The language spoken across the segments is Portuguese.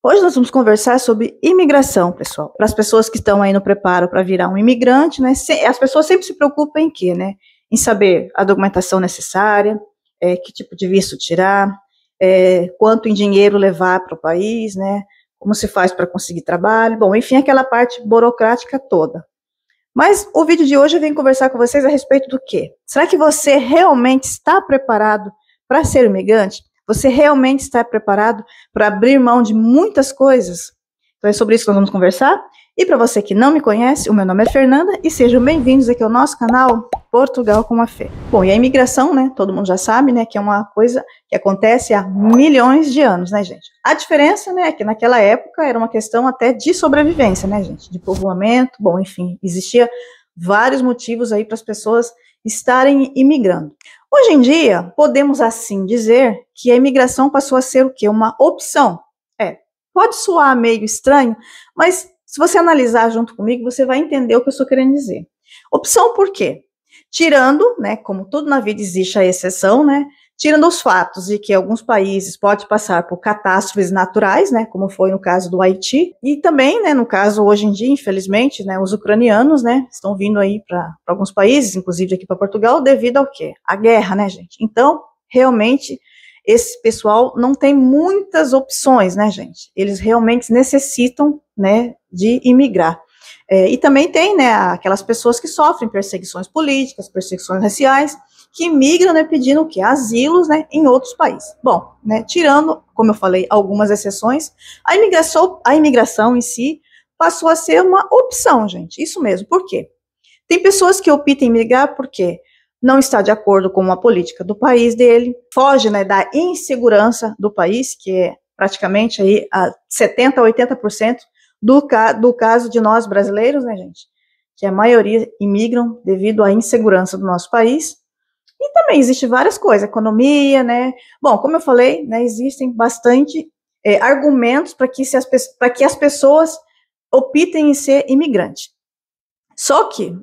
Hoje nós vamos conversar sobre imigração, pessoal. Para as pessoas que estão aí no preparo para virar um imigrante, né? As pessoas sempre se preocupam em quê, né? Em saber a documentação necessária, que tipo de visto tirar, quanto em dinheiro levar para o país, né? Como se faz para conseguir trabalho, bom, enfim, aquela parte burocrática toda. Mas o vídeo de hoje eu venho conversar com vocês a respeito do quê? Será que você realmente está preparado para ser imigrante? Você realmente está preparado para abrir mão de muitas coisas? Então é sobre isso que nós vamos conversar. E para você que não me conhece, o meu nome é Fernanda e sejam bem-vindos aqui ao nosso canal Portugal com a Fé. Bom, e a imigração, né, todo mundo já sabe, né, que é uma coisa que acontece há milhões de anos, né, gente? A diferença, né, é que naquela época era uma questão até de sobrevivência, né, gente? De povoamento, bom, enfim, existia vários motivos aí para as pessoas estarem imigrando. Hoje em dia, podemos assim dizer que a imigração passou a ser o quê? Uma opção. Pode soar meio estranho, mas se você analisar junto comigo, você vai entender o que eu estou querendo dizer. Opção por quê? Tirando, né, como tudo na vida existe a exceção, né, tirando os fatos de que alguns países podem passar por catástrofes naturais, né, como foi no caso do Haiti, e também, né, no caso hoje em dia, infelizmente, né, os ucranianos, né, estão vindo aí para alguns países, inclusive aqui para Portugal, devido ao quê? À guerra, né, gente? Então, realmente, esse pessoal não tem muitas opções, né, gente? Eles realmente necessitam, né, de imigrar. E também tem, né, aquelas pessoas que sofrem perseguições políticas, perseguições raciais, que migram, né, pedindo o quê? Asilos, né, em outros países. Bom, né, tirando, como eu falei, algumas exceções, a imigração em si passou a ser uma opção, gente. Isso mesmo. Por quê? Tem pessoas que optam em migrar porque não está de acordo com a política do país dele, foge, né, da insegurança do país, que é praticamente aí a 70% a 80% do caso de nós brasileiros, né, gente, que a maioria imigram devido à insegurança do nosso país. E também existe várias coisas, economia, né, bom, como eu falei, né, existem bastante argumentos para que as pessoas optem em ser imigrante. Só que,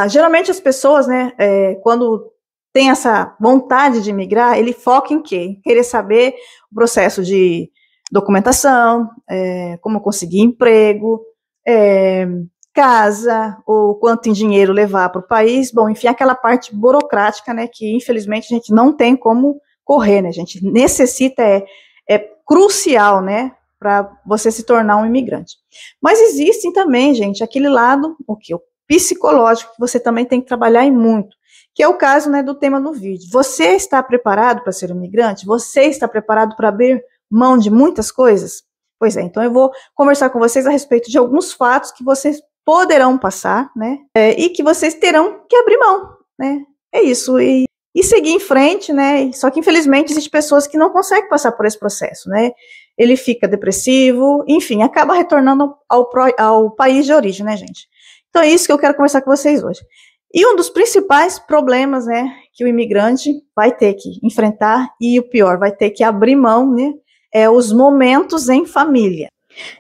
geralmente as pessoas, né, quando tem essa vontade de migrar, ele foca em quê? Em querer saber o processo de documentação, como conseguir emprego, casa, ou quanto em dinheiro levar para o país, bom, enfim, aquela parte burocrática, né, que infelizmente a gente não tem como correr, né, a gente necessita, é crucial, né, para você se tornar um imigrante. Mas existem também, gente, aquele lado, o psicológico, que você também tem que trabalhar e muito, que é o caso, né, do tema do vídeo. Você está preparado para ser um imigrante? Você está preparado para abrir mão de muitas coisas? Pois é, então eu vou conversar com vocês a respeito de alguns fatos que vocês poderão passar, né, e que vocês terão que abrir mão, né, é isso, e seguir em frente, né, só que infelizmente existem pessoas que não conseguem passar por esse processo, né, ele fica depressivo, enfim, acaba retornando ao país de origem, né, gente. Então é isso que eu quero conversar com vocês hoje. E um dos principais problemas, né, que o imigrante vai ter que enfrentar, e o pior, vai ter que abrir mão, né, é os momentos em família.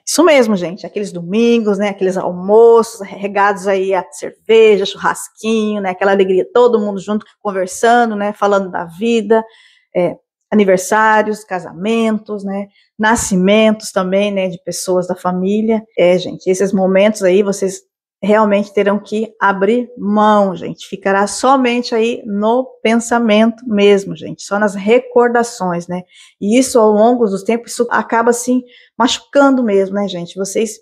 Isso mesmo, gente, aqueles domingos, né, aqueles almoços regados aí a cerveja, churrasquinho, né, aquela alegria, todo mundo junto conversando, né, falando da vida, aniversários, casamentos, né, nascimentos também, né, de pessoas da família. Gente, esses momentos aí vocês realmente terão que abrir mão, gente, ficará somente aí no pensamento mesmo, gente, só nas recordações, né, e isso ao longo dos tempos, isso acaba assim, machucando mesmo, né, gente, vocês,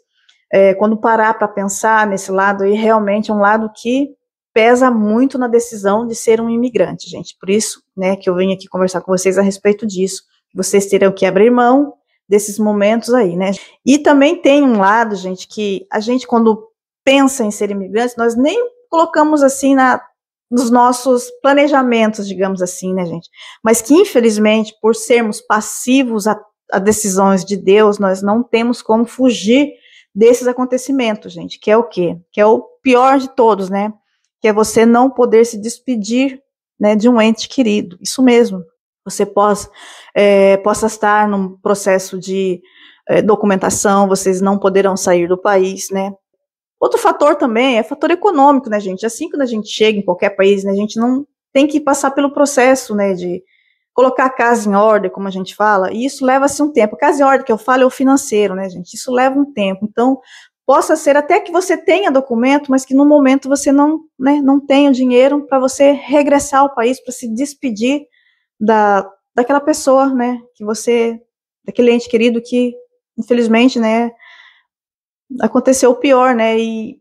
quando parar para pensar nesse lado aí, realmente é um lado que pesa muito na decisão de ser um imigrante, gente, por isso, né, que eu venho aqui conversar com vocês a respeito disso, vocês terão que abrir mão desses momentos aí, né, e também tem um lado, gente, que a gente quando pensa em ser imigrante, nós nem colocamos assim nos nossos planejamentos, digamos assim, né, gente? Mas que, infelizmente, por sermos passivos a decisões de Deus, nós não temos como fugir desses acontecimentos, gente, que é o quê? Que é o pior de todos, né? Que é você não poder se despedir, né, de um ente querido. Isso mesmo. Você possa estar num processo de documentação, vocês não poderão sair do país, né? Outro fator também é fator econômico, né, gente? Assim, quando a gente chega em qualquer país, né, a gente não tem que passar pelo processo, né, de colocar a casa em ordem, como a gente fala, e isso leva-se um tempo. A casa em ordem que eu falo é o financeiro, né, gente? Isso leva um tempo. Então, possa ser até que você tenha documento, mas que no momento você não, né, não tenha o dinheiro para você regressar ao país, para se despedir daquela pessoa, né, que você, daquele ente querido que, infelizmente, né, aconteceu o pior, né, e,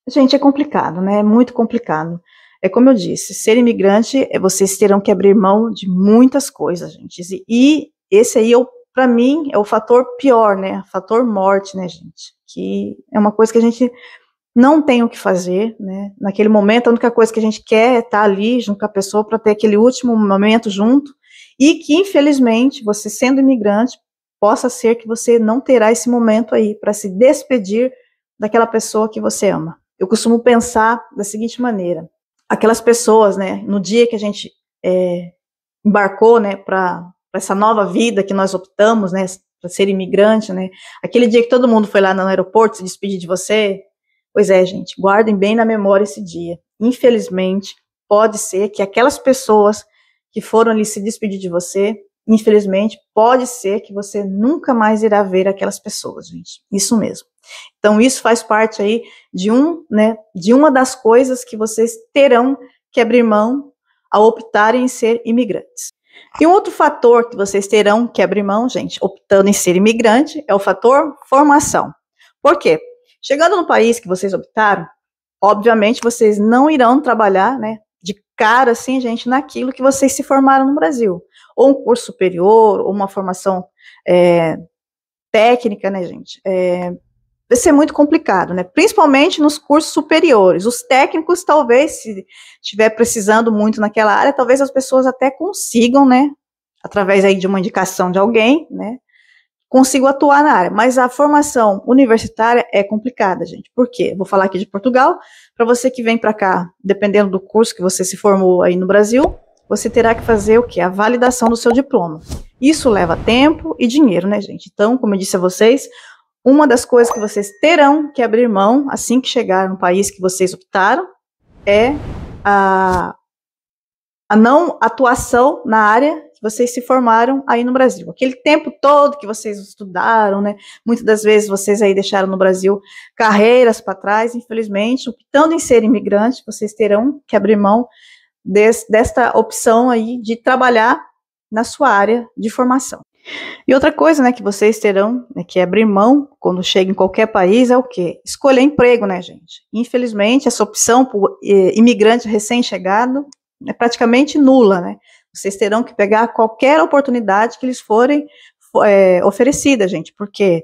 gente, é complicado, né, é muito complicado. É como eu disse, ser imigrante, vocês terão que abrir mão de muitas coisas, gente, e esse aí, para mim, é o fator pior, né, fator morte, né, gente, que é uma coisa que a gente não tem o que fazer, né, naquele momento, a única coisa que a gente quer é estar ali, junto com a pessoa, para ter aquele último momento junto, e que, infelizmente, você sendo imigrante, possa ser que você não terá esse momento aí, para se despedir daquela pessoa que você ama. Eu costumo pensar da seguinte maneira, aquelas pessoas, né, no dia que a gente embarcou, né, para essa nova vida que nós optamos, né, para ser imigrante, né, aquele dia que todo mundo foi lá no aeroporto se despedir de você, pois é, gente, guardem bem na memória esse dia. Infelizmente, pode ser que aquelas pessoas que foram ali se despedir de você, infelizmente, pode ser que você nunca mais irá ver aquelas pessoas, gente, isso mesmo. Então, isso faz parte aí de uma das coisas que vocês terão que abrir mão ao optarem em ser imigrantes. E um outro fator que vocês terão que abrir mão, gente, optando em ser imigrante, é o fator formação. Por quê? Chegando no país que vocês optaram, obviamente vocês não irão trabalhar, né, de cara, assim, gente, naquilo que vocês se formaram no Brasil. Ou um curso superior, ou uma formação técnica, né, gente, vai ser muito complicado, né? Principalmente nos cursos superiores. Os técnicos, talvez, se estiver precisando muito naquela área, talvez as pessoas até consigam, né? Através aí de uma indicação de alguém, né? Consigam atuar na área. Mas a formação universitária é complicada, gente. Por quê? Vou falar aqui de Portugal. Para você que vem para cá, dependendo do curso que você se formou aí no Brasil, você terá que fazer o quê? A validação do seu diploma. Isso leva tempo e dinheiro, né, gente? Então, como eu disse a vocês, uma das coisas que vocês terão que abrir mão assim que chegar no país que vocês optaram é a não atuação na área que vocês se formaram aí no Brasil. Aquele tempo todo que vocês estudaram, né? Muitas das vezes vocês aí deixaram no Brasil carreiras para trás, infelizmente, optando em ser imigrante, vocês terão que abrir mão desta opção aí de trabalhar na sua área de formação. E outra coisa, né, que vocês terão, né, que abrir mão quando chega em qualquer país é o quê? Escolher emprego, né, gente? Infelizmente, essa opção para o imigrante recém-chegado é praticamente nula, né? Vocês terão que pegar qualquer oportunidade que lhes forem oferecida, gente, porque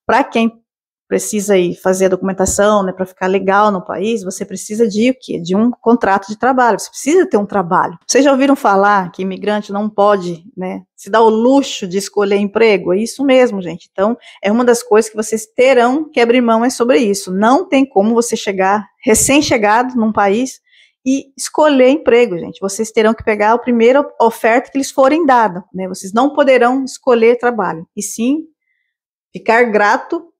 para quem precisa ir fazer a documentação, né, para ficar legal no país, você precisa de o quê? De um contrato de trabalho, você precisa ter um trabalho. Vocês já ouviram falar que imigrante não pode, né, se dar o luxo de escolher emprego? É isso mesmo, gente. Então, é uma das coisas que vocês terão que abrir mão, é sobre isso. Não tem como você chegar recém-chegado num país e escolher emprego, gente. Vocês terão que pegar a primeira oferta que lhes forem dada, né? Vocês não poderão escolher trabalho, e sim ficar grato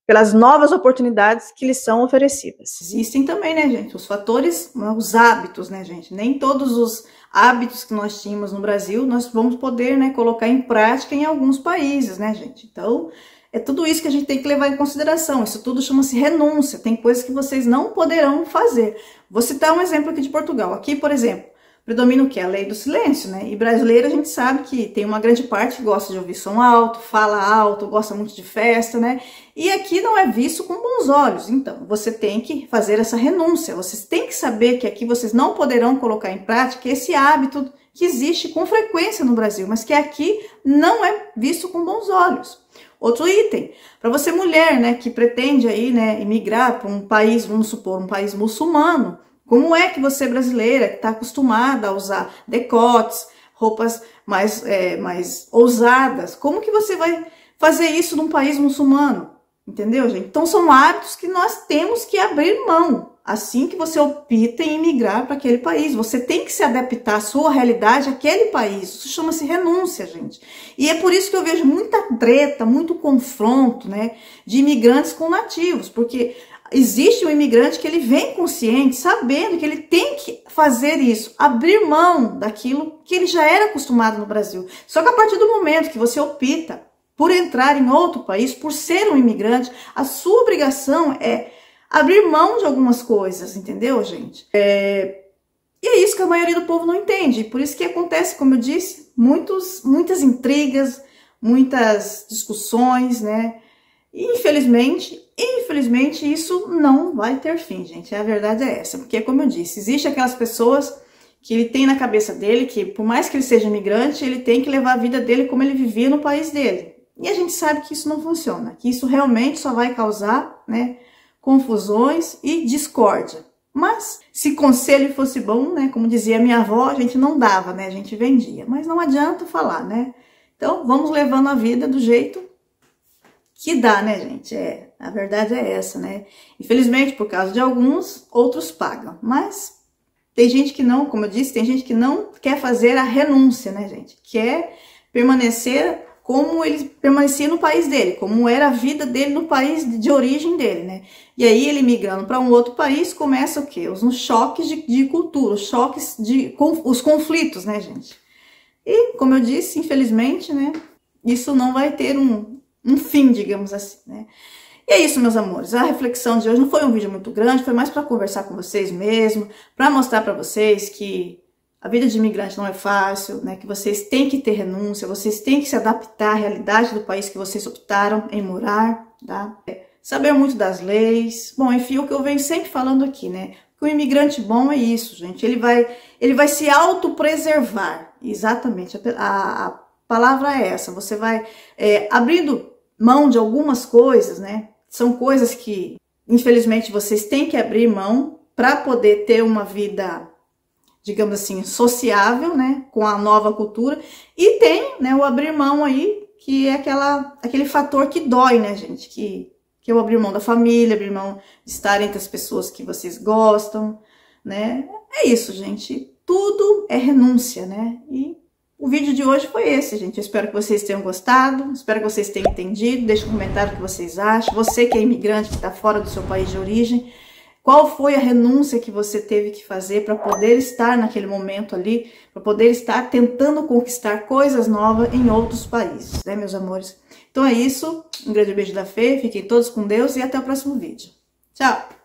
pelas novas oportunidades que lhes são oferecidas. Existem também, né, gente, os fatores, os hábitos, né, gente, nem todos os hábitos que nós tínhamos no Brasil, nós vamos poder, né, colocar em prática em alguns países, né, gente, então, é tudo isso que a gente tem que levar em consideração, isso tudo chama-se renúncia, tem coisas que vocês não poderão fazer. Vou citar um exemplo aqui de Portugal, aqui, por exemplo, predomina o que? A lei do silêncio, né? E brasileiro a gente sabe que tem uma grande parte que gosta de ouvir som alto, fala alto, gosta muito de festa, né? E aqui não é visto com bons olhos. Então, você tem que fazer essa renúncia. Vocês têm que saber que aqui vocês não poderão colocar em prática esse hábito que existe com frequência no Brasil, mas que aqui não é visto com bons olhos. Outro item, para você mulher, né, que pretende aí, né, emigrar para um país, vamos supor, um país muçulmano, como é que você, brasileira, que está acostumada a usar decotes, roupas mais ousadas, como que você vai fazer isso num país muçulmano? Entendeu, gente? Então, são hábitos que nós temos que abrir mão. assim que você opta em imigrar para aquele país. Você tem que se adaptar à sua realidade, àquele país. Isso chama-se renúncia, gente. E é por isso que eu vejo muita treta, muito confronto, né, de imigrantes com nativos, porque existe um imigrante que ele vem consciente, sabendo que ele tem que fazer isso, abrir mão daquilo que ele já era acostumado no Brasil. Só que a partir do momento que você opta por entrar em outro país, por ser um imigrante, a sua obrigação é abrir mão de algumas coisas, entendeu, gente? E é isso que a maioria do povo não entende. Por isso que acontece, como eu disse, muitas intrigas, muitas discussões, né? E infelizmente isso não vai ter fim, gente. A verdade é essa. Porque, como eu disse, existe aquelas pessoas que ele tem na cabeça dele que, por mais que ele seja imigrante, ele tem que levar a vida dele como ele vivia no país dele. E a gente sabe que isso não funciona, que isso realmente só vai causar, né, confusões e discórdia. Mas, se conselho fosse bom, né, como dizia minha avó, a gente não dava, né, a gente vendia. Mas não adianta falar, né? Então, vamos levando a vida do jeito que dá, né, gente? A verdade é essa, né? Infelizmente, por causa de alguns, outros pagam. Mas tem gente que não, como eu disse, tem gente que não quer fazer a renúncia, né, gente? Quer permanecer como ele permanecia no país dele, como era a vida dele no país de origem dele, né? E aí ele migrando para um outro país, começa o quê? Os choques de cultura, os choques os conflitos, né, gente? E, como eu disse, infelizmente, né, isso não vai ter um fim, digamos assim, né? E é isso, meus amores. A reflexão de hoje não foi um vídeo muito grande, foi mais para conversar com vocês mesmo, para mostrar para vocês que a vida de imigrante não é fácil, né? Que vocês têm que ter renúncia, vocês têm que se adaptar à realidade do país que vocês optaram em morar, tá? Saber muito das leis. Bom, enfim, o que eu venho sempre falando aqui, né? Que o imigrante bom é isso, gente. Ele vai se autopreservar. Exatamente. A palavra é essa. Você vai abrindo mão de algumas coisas, né? São coisas que, infelizmente, vocês têm que abrir mão para poder ter uma vida, digamos assim, sociável, né, com a nova cultura. E tem, né, o abrir mão aí, que é aquele fator que dói, né, gente, que é o abrir mão da família, abrir mão de estar entre as pessoas que vocês gostam, né. É isso, gente, tudo é renúncia, né. E o vídeo de hoje foi esse, gente. Eu espero que vocês tenham gostado, espero que vocês tenham entendido. Deixe um comentário o que vocês acham. Você que é imigrante, que está fora do seu país de origem, qual foi a renúncia que você teve que fazer para poder estar naquele momento ali, para poder estar tentando conquistar coisas novas em outros países, né, meus amores? Então é isso, um grande beijo da Fê, fiquem todos com Deus e até o próximo vídeo. Tchau!